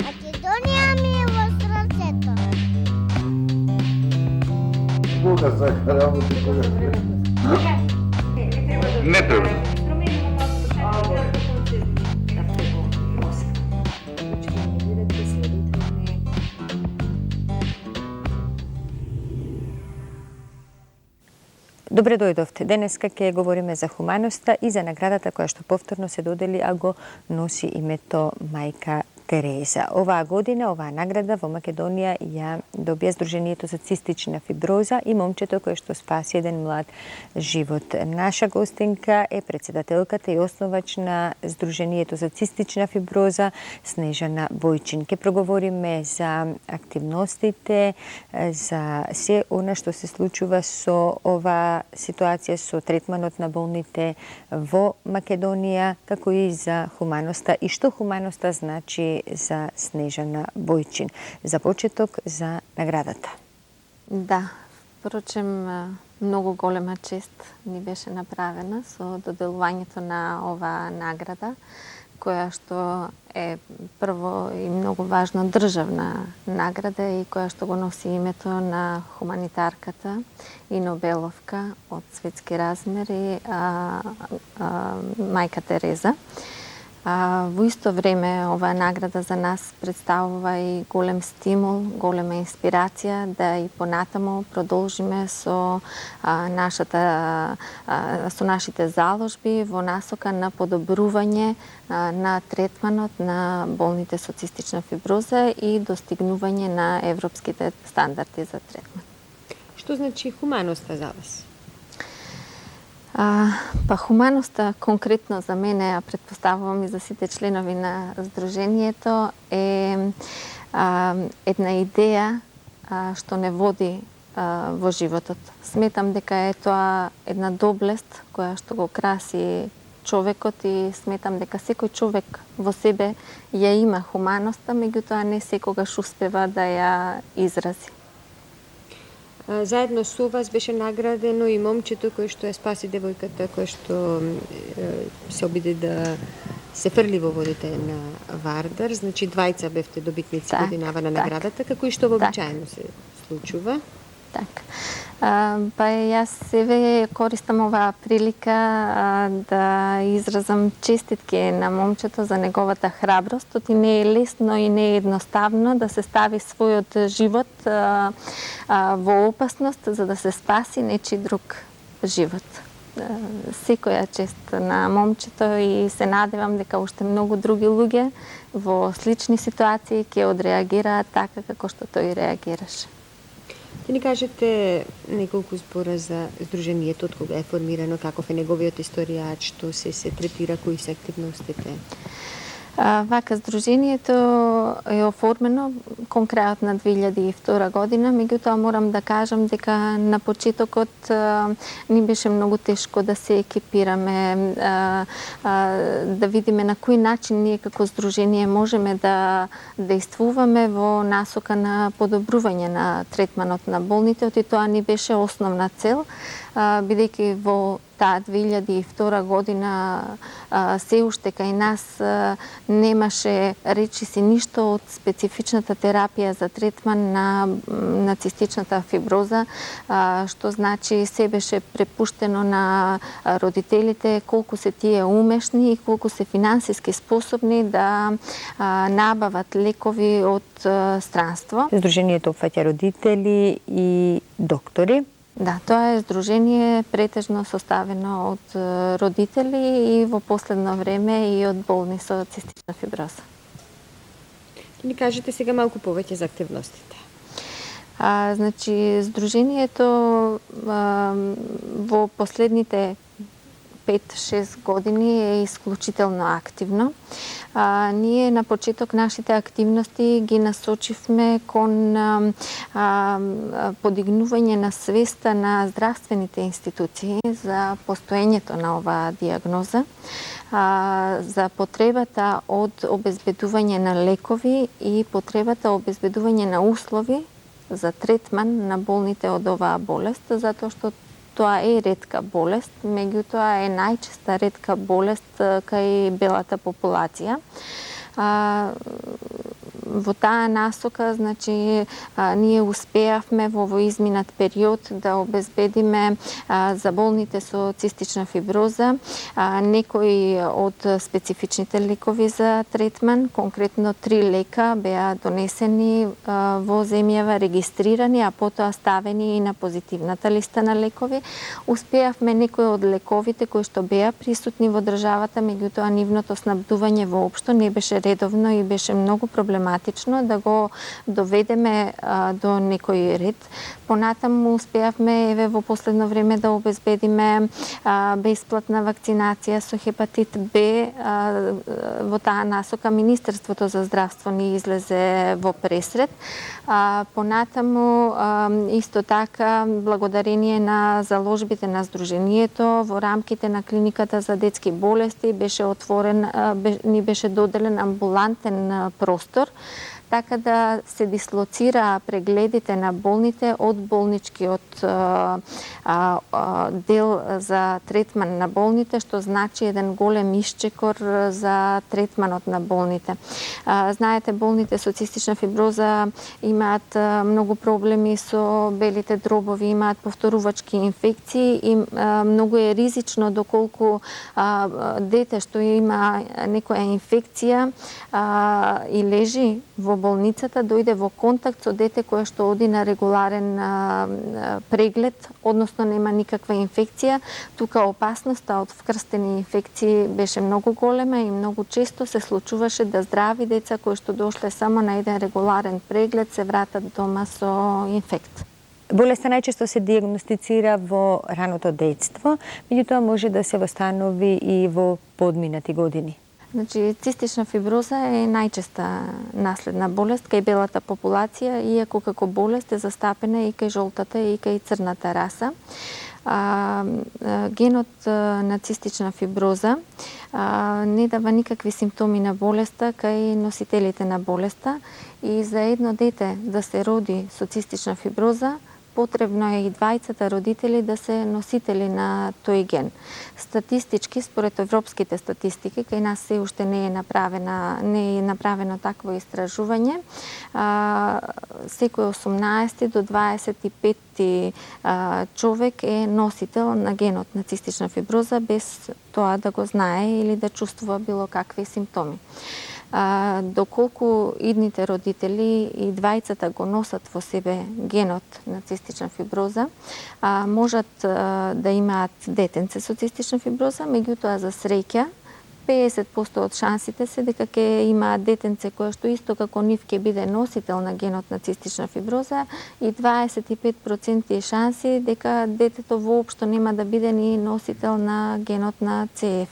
Македонија ми е во срцето. Кога сака работи, кога Не треба. Добре дојдовте. Денеска ќе говориме за хуманоста и за наградата која што повторно се додели, а го носи името Мајка Тереза. Оваа година, оваа награда во Македонија ја добија Сдруженијето за цистична фиброза и момчето кој што спаси еден млад живот. Наша гостинка е председателката и основач на Сдруженијето за цистична фиброза Снежана Бојчин. Ке проговориме за активностите, за се она што се случува со оваа ситуација со третманот на болните во Македонија, како и за хуманоста и што хуманоста значи за Снежана Бојчин. За почеток за наградата. Да, впрочем, многу голема чест ни беше направена со доделувањето на оваа награда, која што е прво и многу важна државна награда и која што го носи името на хуманитарката и Нобеловка од светски размери Мајка Тереза. Во исто време оваа награда за нас представува и голем стимул, голема инспирација да и понатаму продолжиме со нашите заложби во насока на подобрување на третманот на болните со цистична фиброза и достигнување на европските стандарди за третман. Што значи хуманоста за вас? Хуманоста конкретно за мене, а предпоставувам и за сите членови на Сдруженијето, е една идеја што не води во животот. Сметам дека е тоа една доблест која што го краси човекот и сметам дека секој човек во себе ја има хуманоста, меѓутоа не секогаш успева да ја изрази. Заедно со вас беше наградено и момчето кој што ја спаси девојката, кој што се обиде да се фрли во водите на Вардар. Значи, двајца бевте добитници годинава на наградата, како и што вообичаено се случува. Так. Јас себе користам оваа прилика да изразам честитки на момчето за неговата храброст. Оти не е лесно и не е едноставно да се стави својот живот во опасност за да се спаси нечи друг живот. Секоја чест на момчето и се надевам дека уште многу други луѓе во слични ситуации ќе одреагираат така како што тој реагираше. Да ни кажете неколку збора за Сдруженијето, од кога е формирано, каков е неговиот историјат, што се третира, кои се активностите? Вака, Сдруженијето е оформено кон крајот на 2002 година, меѓутоа морам да кажам дека на почетокот ни беше многу тешко да се екипираме, да видиме на кој начин ние како Сдружение можеме да действуваме во насока на подобрување на третманот на болните, оти тоа ни беше основна цел, бидејќи во таа 2002 година се уште кај нас немаше речиси ништо од специфичната терапија за третман на цистичната фиброза, што значи се беше препуштено на родителите колку се тие умешни и колку се финансиски способни да набават лекови од странство. Сдруженијето опфаќа родители и доктори. Да, тоа е здружение претежно составено од родители и во последно време и од болни со цистична фиброза. Ни кажете сега малку повеќе за активностите. Значи, здружението во последните 5-6 години е исклучително активно. Ние на почеток нашите активности ги насочивме кон подигнување на свеста на здравствените институции за постоењето на оваа диагноза, за потребата од обезбедување на лекови и потребата обезбедување на услови за третман на болните од оваа болест, затоа што тоа е ретка болест, меѓутоа е најчеста ретка болест кај белата популација. Во таа насока, значи, ние успеавме во изминат период да обезбедиме за болните со цистична фиброза некои од специфичните лекови за третман, конкретно 3 лека беа донесени во земјава, регистрирани, а потоа ставени и на позитивната листа на лекови. Успеавме некои од лековите кои што беа присутни во државата, меѓутоа нивното снабдување воопшто не беше редовно и беше многу проблематично да го доведеме до некој ред. Понатаму успеавме во последно време да обезбедиме бесплатна вакцинација со хепатит Б. Во таа насока Министерството за здравство ни излезе во пресред. Понатаму исто така благодарение на заложбите на Сдруженијето во рамките на клиниката за детски болести беше отворен, ни беше доделен амбулантен простор, така да се дислоцира прегледите на болните од болничкиот дел за третман на болните, што значи еден голем исчекор за третманот на болните. Знаете, болните со цистична фиброза имаат многу проблеми со белите дробови, имаат повторувачки инфекции и многу е ризично доколку дете што има некоја инфекција и лежи во болницата дојде во контакт со дете кое што оди на регуларен преглед, односно нема никаква инфекција, тука опасноста од вкрстени инфекции беше многу голема и многу често се случуваше да здрави деца кои што дошле само на еден регуларен преглед се вратат дома со инфект. Болеста најчесто се диагностицира во раното детство, меѓутоа може да се восстанови и во подминати години. Значи, цистична фиброза е најчеста наследна болест кај белата популација, иако како болест е застапена и кај жолтата и кај црната раса. Генот на цистична фиброза не дава никакви симптоми на болеста кај носителите на болеста и за едно дете да се роди со цистична фиброза потребно е и двајцата родители да се носители на тој ген. Статистички, според европските статистики, кај нас се уште не е направено такво истражување, секој 18 до 25 човек е носител на генот на цистична фиброза без тоа да го знае или да чувствува било какви симптоми. Доколку идните родители и двајцата го носат во себе генот на цистична фиброза, можат да имаат детенце со цистична фиброза, меѓутоа за среќа 50% од шансите се дека ќе имаат детенце кое што исто како нив ќе биде носител на генот на цистична фиброза и 25% шанси дека детето воопшто нема да биде ни носител на генот на ЦФ.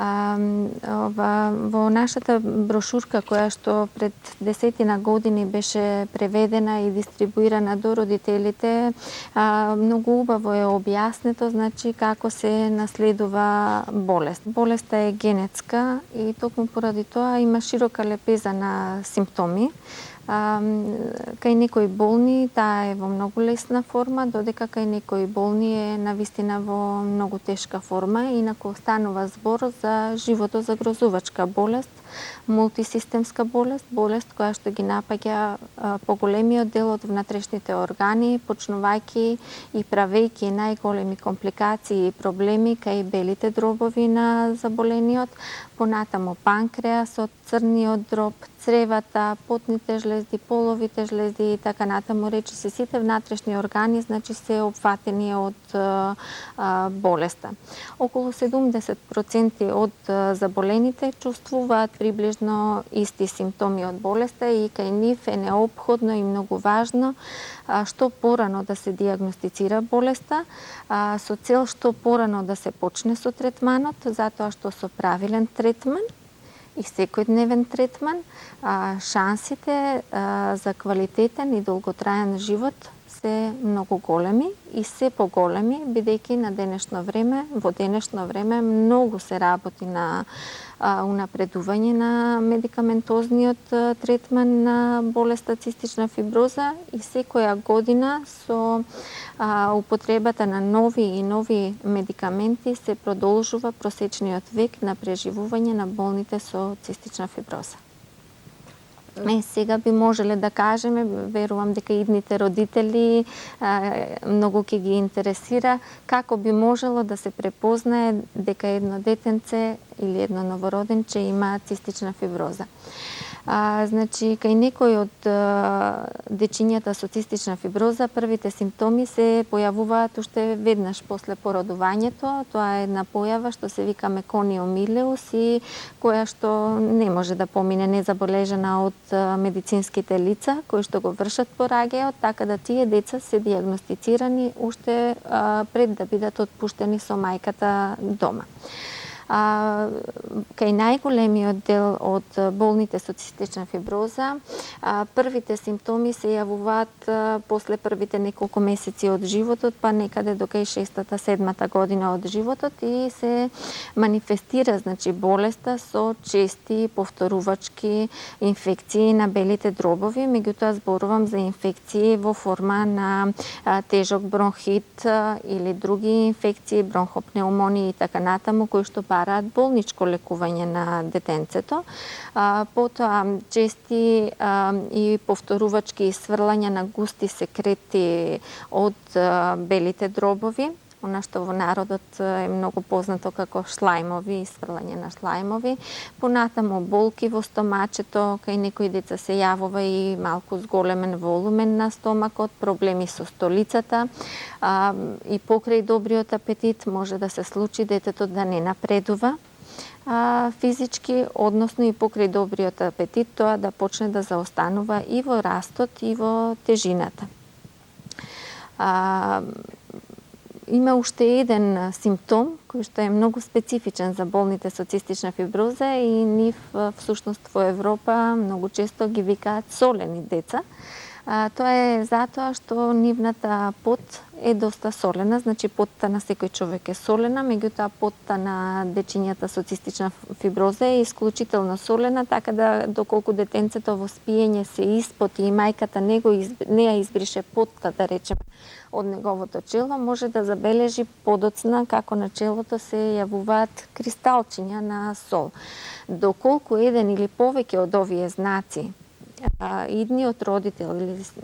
Во нашата брошурка која што пред 10 години беше преведена и дистрибуирана до родителите, многу убаво е објаснето, значи како се наследува болест. Болеста е генетска и токму поради тоа има широка лепеза на симптоми. Кај некои болни таа е во многу лесна форма, додека кај некои болни е навистина во многу тешка форма, инаку станува збор за животозагрозувачка болест, мултисистемска болест, болест која што ги напаѓа поголемиот дел од внатрешните органи, почнувајќи и правејќи најголеми компликации и проблеми кај белите дробови на заболениот, понатамо панкреасот, црниот дроб, цревата, потните жлезди, половите жлезди и така натаму, речиси сите внатрешни органи, значи се опфатени од болеста. Околу 70% од заболените чувствуваат приближно исти симптоми од болеста и кај нив е неопходно и многу важно што порано да се диагностицира болеста, со цел што порано да се почне со третманот, затоа што со правилен третман и секојдневен третман, шансите за квалитетен и долготраен живот се многу големи и се поголеми, бидејќи во денешно време многу се работи на унапредување на медикаментозниот третман на болеста цистична фиброза и секоја година со употребата на нови и нови медикаменти се продолжува просечниот век на преживување на болните со цистична фиброза. Сега би можеле да кажеме, верувам дека идните родители многу ќе ги интересира како би можело да се препознае дека едно детенце или едно новороденче има цистична фиброза. Значи, кај некои од дечињата со цистична фиброза, првите симптоми се појавуваат уште веднаш после породувањето. Тоа е една појава што се вика мекониомилеус и која што не може да помине незабележана од медицинските лица кои што го вршат пораѓајот, така да тие деца се дијагностицирани уште пред да бидат отпуштени со мајката дома. Кај најголемиот дел од болните со цистична фиброза, првите симптоми се јавуваат после првите неколку месеци од животот, па некаде до кај 6-7 година од животот и се манифестира, значи, болеста со чести повторувачки инфекции на белите дробови, меѓутоа зборувам за инфекции во форма на тежок бронхит или други инфекции, бронхопнеумонии и така натаму, кои што бараат болничко лекување на детенцето. Потоа чести и повторувачки сврлања на густи секрети од белите дробови, она што во народот е многу познато како шлајмови, сврлање на шлајмови. Понатаму болки во стомачето, кај некои деца се јавува и малку зголемен волумен на стомакот, проблеми со столицата и покрај добриот апетит може да се случи детето да не напредува физички, односно и покрај добриот апетит тоа да почне да заостанува и во растот и во тежината. Има уште еден симптом кој што е многу специфичен за болните со цистична фиброза и нив всушност во Европа многу често ги викаат солени деца. Тоа е затоа што нивната пот е доста солена, значи потта на секој човек е солена, меѓутоа потта на дечињата со цистична фиброза е исклучително солена, така да доколку детенцето во спиење се испоти и мајката не ја избрише потта, да речеме, од неговото чело, може да забележи подоцна како на челото се јавуваат кристалчиња на сол. Доколку еден или повеќе од овие знаци идниот родител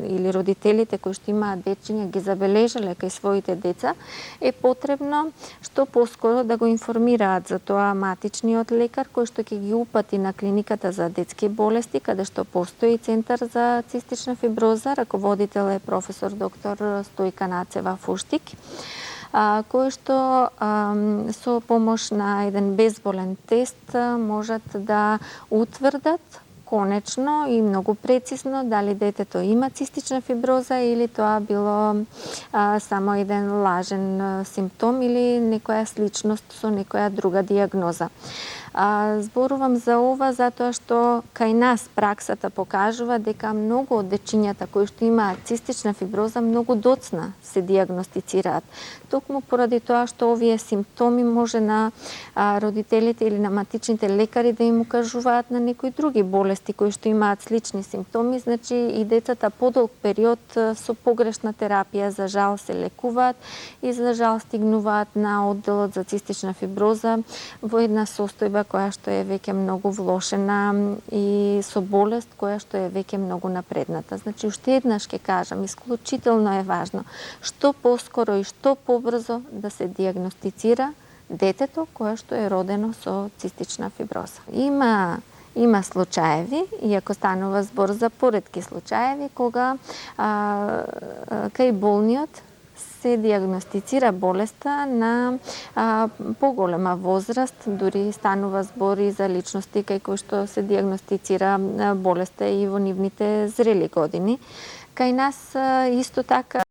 или родителите кои што имаат дечиња ги забележале кај своите деца, е потребно што поскоро да го информираат за тоа матичниот лекар кој што ќе ги упати на клиниката за детски болести, каде што постои центар за цистична фиброза. Раководител е професор доктор Стојка Нацева-Фуштик, кој што со помош на еден безболен тест можат да утврдат конечно и многу прецизно дали детето има цистична фиброза или тоа било само еден лажен симптом или некоја сличност со некоја друга дијагноза. Зборувам за ова затоа што кај нас праксата покажува дека многу од дечињата кои што имаат цистична фиброза многу доцна се дијагностицираат. Токму поради тоа што овие симптоми може на родителите или на матичните лекари да им укажуваат на некои други болести кои што имаат слични симптоми, значи и децата подолг период со погрешна терапија за жал се лекуваат и за жал стигнуваат на одделот за цистична фиброза во една состојба која што е веќе многу влошена и со болест која што е веќе многу напредната. Значи, уште еднаш ќе кажам, исклучително е важно што поскоро и што побрзо да се дијагностицира детето кое што е родено со цистична фиброза. Има случаеви, иако станува збор за поретки случаеви, кога кај болниот се дијагностицира болеста на поголема возраст, дури станува збор и за личности кај кои што се дијагностицира болеста и во нивните зрели години. Кај нас исто така